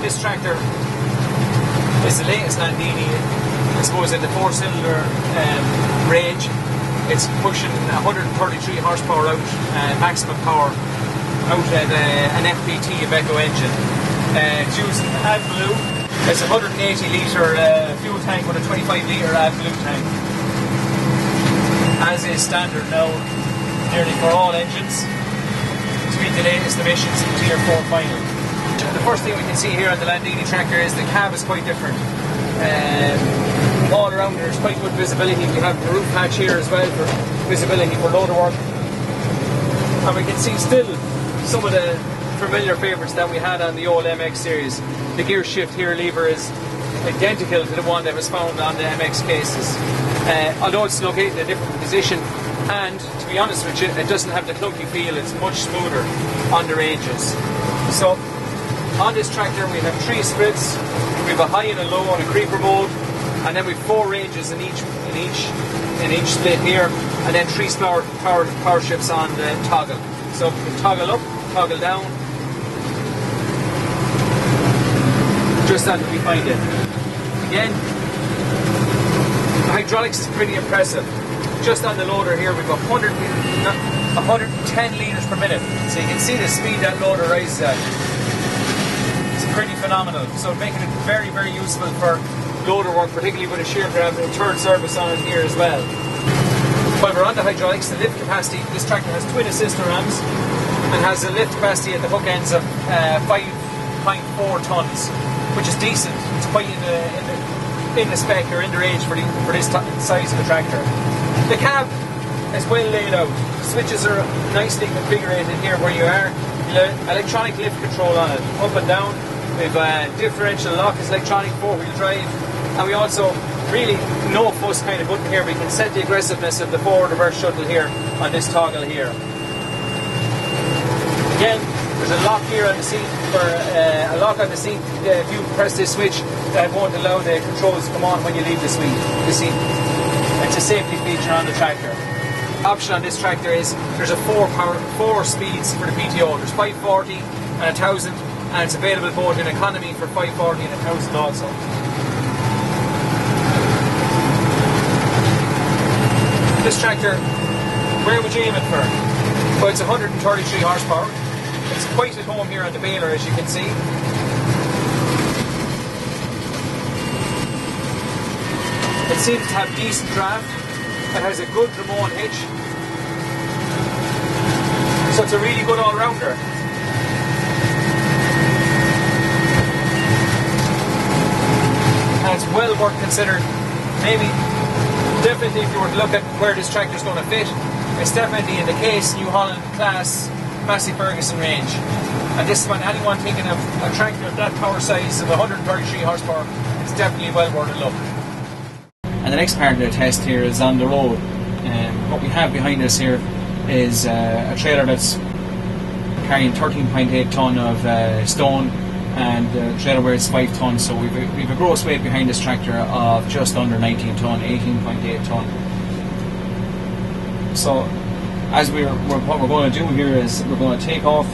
This tractor is the latest Landini, I suppose, in the 4-cylinder range. It's pushing 133 horsepower out, maximum power out at an FPT Iveco engine. It's using AdBlue. It's a 180 litre fuel tank with a 25 litre AdBlue tank, as is standard now nearly for all engines to meet the latest emissions in Tier 4 final. The first thing we can see here on the Landini tractor is the cab is quite different. All around there's quite good visibility. We have the roof hatch here as well for visibility for loader work. And we can see still some of the familiar favourites that we had on the old MX series. The gear shift here lever is identical to the one that was found on the MX cases. Although it's located in a different position, and to be honest with you, it doesn't have the clunky feel. It's much smoother on the ranges. So on this tractor we have 3 splits. We have a high and a low on a creeper mode, and then we have 4 ranges in each split here, and then 3 power shifts on the toggle. So we can toggle up, toggle down, just as we find it. Again, the hydraulics is pretty impressive. Just on the loader here we've got 110 litres per minute. So you can see the speed that loader rises at. It's pretty phenomenal. So making it very, very useful for loader work, particularly with a shear grab and a third service on it here as well. While we're on the hydraulics, the lift capacity, this tractor has twin assistor rams and has a lift capacity at the hook ends of 5.4 tonnes, which is decent. It's quite in the spec or in the range for this size of a tractor. The cab is well laid out. The switches are nicely configured here where you are. Electronic lift control on it, up and down. We have differential lock, is electronic 4-wheel drive, and we also really no fuss kind of button here. We can set the aggressiveness of the forward reverse shuttle here on this toggle here. Again, there's a lock here on the seat for a lock on the seat. If you press this switch, that won't allow the controls to come on when you leave the seat. It's a safety feature on the tractor. Option on this tractor is there's a 4 speeds for the PTO. There's 540 and 1000, and it's available both in economy for 540 and 1000 also. This tractor, where would you aim it for? Well, it's 133 horsepower. It's quite at home here on the baler, as you can see. It seems to have decent draft. It has a good Ramon hitch. So it's a really good all-rounder. And it's well worth considered. Definitely if you were to look at where this tractor is going to fit, it's definitely in the Case, New Holland class, Massey Ferguson range. And this is when anyone thinking of a tractor of that power size of 133 horsepower, it's definitely well worth a look. And the next part of the test here is on the road. What we have behind us here is a trailer that's carrying 13.8 tonne of stone, and the trailer weighs 5 tonnes, so we've a gross weight behind this tractor of just under 19 tonne, 18.8 tonne. So as what we're going to do here is we're going to take off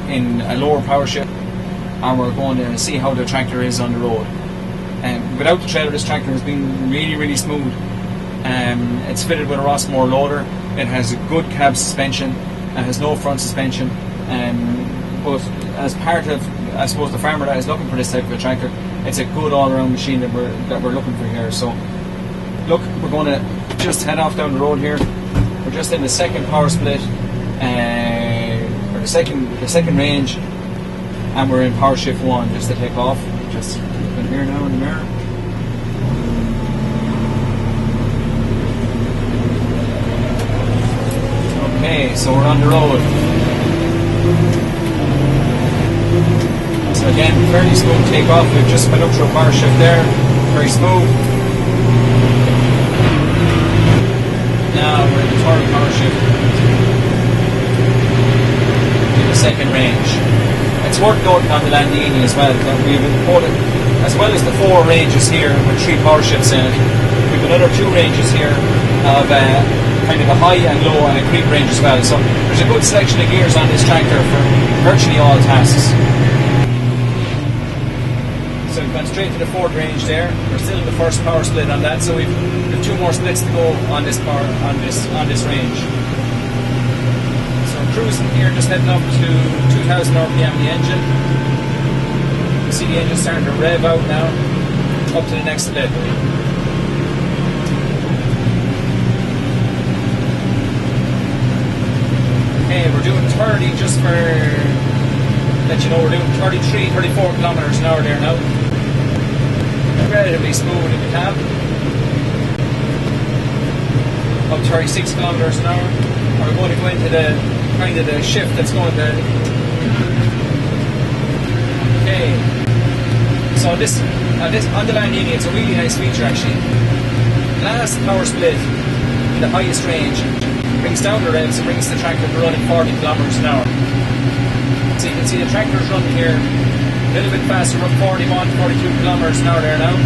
in a lower power shift, and we're going to see how the tractor is on the road. Without the trailer, this tractor has been really, really smooth. It's fitted with a Rossmore loader. It has a good cab suspension. It has no front suspension. But as part of, I suppose, the farmer that is looking for this type of a tractor, it's a good all-around machine that we're looking for here. So, look, we're going to just head off down the road here. We're just in the second power split, or the second range, and we're in power shift 1 just to take off. Just in here now in the mirror. Okay, so we're on the road. So again, fairly smooth takeoff. We've just been up through a power shift there, very smooth. Now we're in the third power shift, in the second range. It's worth noting on the Landini as well that we've imported, as well as the 4 ranges here with 3 power shifts in it, we've another 2 ranges here of kind of a high and low and a creep range as well. So there's a good selection of gears on this tractor for virtually all tasks. So we've gone straight to the fourth range there. We're still in the first power split on that, so we've 2 more splits to go on this range. So cruising here, just heading up to 2,000 RPM the engine. You see the engine starting to rev out now, up to the next split. Okay, we're doing 30 just for let you know we're doing 33, 34 kilometers an hour there now. Relatively smooth in the cab. Up 36 kilometers an hour. We're going to go into the kind of the shift that's going to. Okay. So this on the Landini, it's a really nice feature actually. Last power split in the highest range brings down the revs and brings the tractor to running 40 kilometers an hour. So you can see the tractor's running here a little bit faster, up 41, 42 kilometers an hour there now.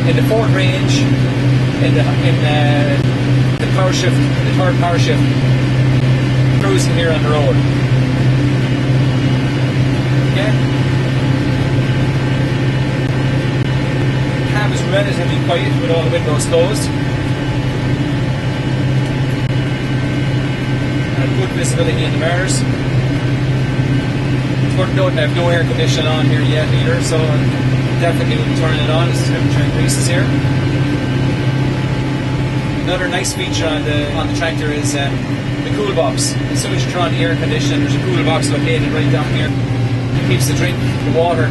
In the fourth range, in the power shift, the third power shift, cruising here on the road. Okay. The cab is relatively quiet with all the windows closed. Good visibility in the mirrors. It's worth noting I have no air conditioning on here yet either, so definitely will be turning it on as the temperature increases here. Another nice feature on the tractor is the cool box. As soon as you turn on the air conditioning, there's a cool box located right down here. It keeps the water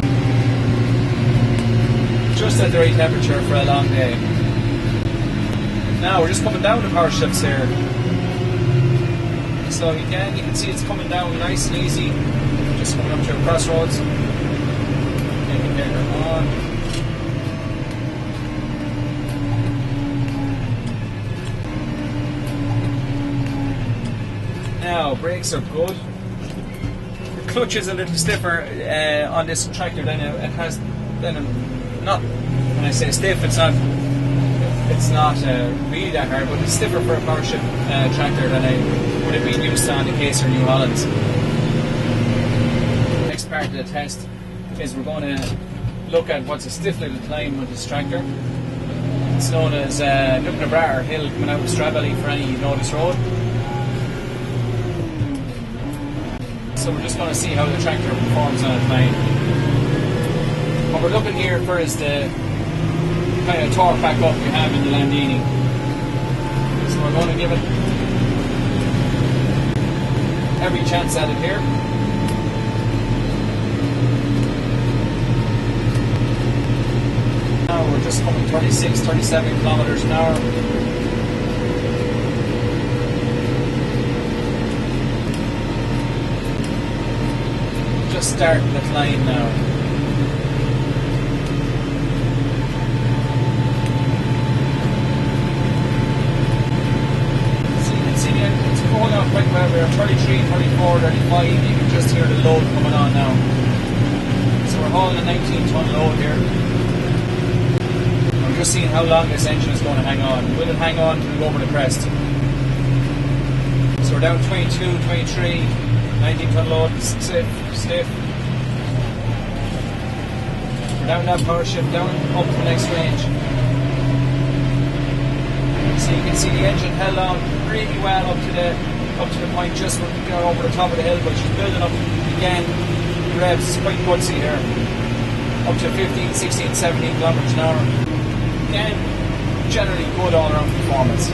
just at the right temperature for a long day. Now we're just coming down the power shifts here. So you can see it's coming down nice and easy. Just coming up to a crossroads. Indicator on. Now brakes are good. The clutch is a little stiffer on this tractor than it has. Not when I say stiff, it's not really that hard, but it's stiffer for a power shift tractor than I would have been used to on the Case or New Hollands. Next part of the test is we're going to look at what's a stiff little climb with this tractor. It's known as Nucnabrar Hill coming out of Stradbally for any who know this road. So we're just going to see how the tractor performs on a climb. What we're looking here for is the kind of torque back up we have in the Landini. So we're going to give it every chance at it here. Now we're just coming 36, 37 kilometers an hour. Just starting the climb now. Going on quite well. We're 33, 34, 35. You can just hear the load coming on now. So we're hauling a 19-ton load here. I'm just seeing how long this engine is going to hang on. Will it hang on until we go over the crest? So we're down 22, 23, 19-ton load, stiff. We're down that power shift, down up to the next range. So you can see the engine held on really well up to the point just when we got over the top of the hill, but she's building up again. The revs is quite gutsy here, up to 15, 16, 17 kilometers an hour. Again, generally good all-around performance.